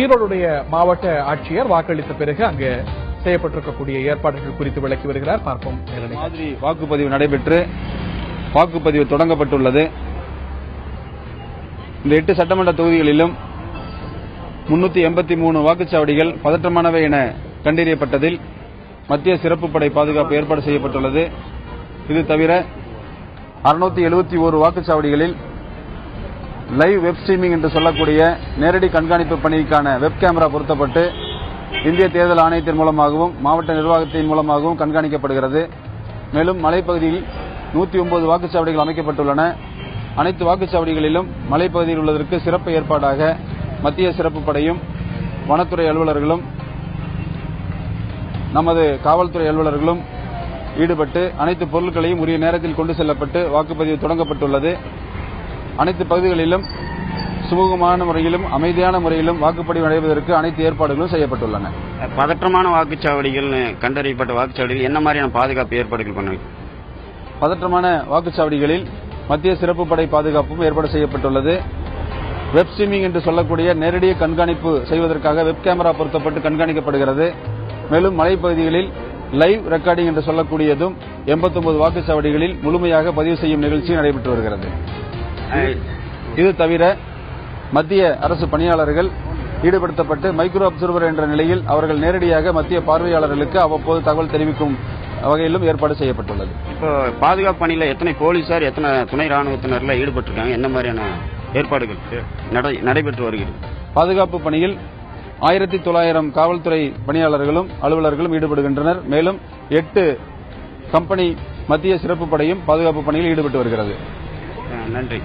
ஈரோடுடைய மாவட்ட ஆட்சியர் வாக்களித்த பிறகு அங்கு செய்யப்பட்டிருக்கக்கூடிய ஏற்பாடுகள் குறித்து விளக்கி வருகிறார். பார்ப்போம். மாதிரி வாக்குப்பதிவு நடைபெற்று வாக்குப்பதிவு தொடங்கப்பட்டுள்ளது. இந்த 8 சட்டமன்ற தொகுதிகளிலும் 383 வாக்குச்சாவடிகள் பதற்றமானவை என கண்டறியப்பட்டதில் மத்திய சிறப்பு படை பாதுகாப்பு ஏற்பாடு செய்யப்பட்டுள்ளது. இது தவிர 671 வாக்குச்சாவடிகளில் லைவ் வெப் ஸ்ட்ரீமிங் என்று சொல்லக்கூடிய நேரடி கண்காணிப்பு பணிக்கான வெப் கேமரா பொருத்தப்பட்டு இந்திய தேர்தல் ஆணையத்தின் மூலமாகவும் மாவட்ட நிர்வாகத்தின் மூலமாகவும் கண்காணிக்கப்படுகிறது. மேலும் மலைப்பகுதியில் 109 வாக்குச்சாவடிகள் அமைக்கப்பட்டுள்ளன. அனைத்து வாக்குச்சாவடிகளிலும் மலைப்பகுதியில் உள்ளதற்கு சிறப்பு ஏற்பாடாக மத்திய சிறப்பு படையும் வனத்துறை அலுவலர்களும் நமது காவல்துறை அலுவலர்களும் ஈடுபட்டு அனைத்து பொருட்களையும் உரிய நேரத்தில் கொண்டு செல்லப்பட்டு வாக்குப்பதிவு தொடங்கப்பட்டுள்ளது. அனைத்து பகுதிகளிலும் சுமூகமான முறையிலும் அமைதியான முறையிலும் வாக்குப்பதிவு நடைபெறுவதற்கு அனைத்து ஏற்பாடுகளும் செய்யப்பட்டுள்ளன. பதற்றமான வாக்குச்சாவடிகள் கண்டறியப்பட்ட வாக்குச்சாவடிகள் என்ன மாதிரியான பாதுகாப்பு ஏற்பாடுகள் பண்ணுவீங்க? பதற்றமான வாக்குச்சாவடிகளில் மத்திய சிறப்பு படை பாதுகாப்பும் ஏற்பாடு செய்யப்பட்டுள்ளது. வெப் ஸ்ட்ரீமிங் என்று சொல்லக்கூடிய நேரடி கண்காணிப்பு செய்வதற்காக வெப் கேமரா பொருத்தப்பட்டு கண்காணிக்கப்படுகிறது. மேலும் மலைப்பகுதிகளில் லைவ் ரெக்கார்டிங் என்று சொல்லக்கூடியதும் 89 வாக்குச்சாவடிகளில் முழுமையாக பதிவு செய்யும் நிகழ்ச்சி நடைபெற்று வருகிறது. இது தவிர மத்திய அரசு பணியாளர்கள் ஈடுபடுத்தப்பட்டு மைக்ரோ அப்சர்வர் என்ற நிலையில் அவர்கள் நேரடியாக மத்திய பார்வையாளர்களுக்கு அவ்வப்போது தகவல் தெரிவிக்கும் வகையிலும் ஏற்பாடு செய்யப்பட்டுள்ளது. இப்போ பாதுகாப்பு பணியில் எத்தனை போலீசார் எத்தனை துணை ராணுவத்தினர்லாம் ஈடுபட்டிருக்காங்க? என்ன மாதிரியான ஏற்பாடுகள் நடைபெற்று வருகிறது? பாதுகாப்பு பணியில் 1900 காவல்துறை பணியாளர்களும் அலுவலர்களும் ஈடுபடுகின்றனர். மேலும் 8 கம்பெனி மத்திய சிறப்பு படையும் பாதுகாப்பு பணியில் ஈடுபட்டு வருகிறது. நன்றி.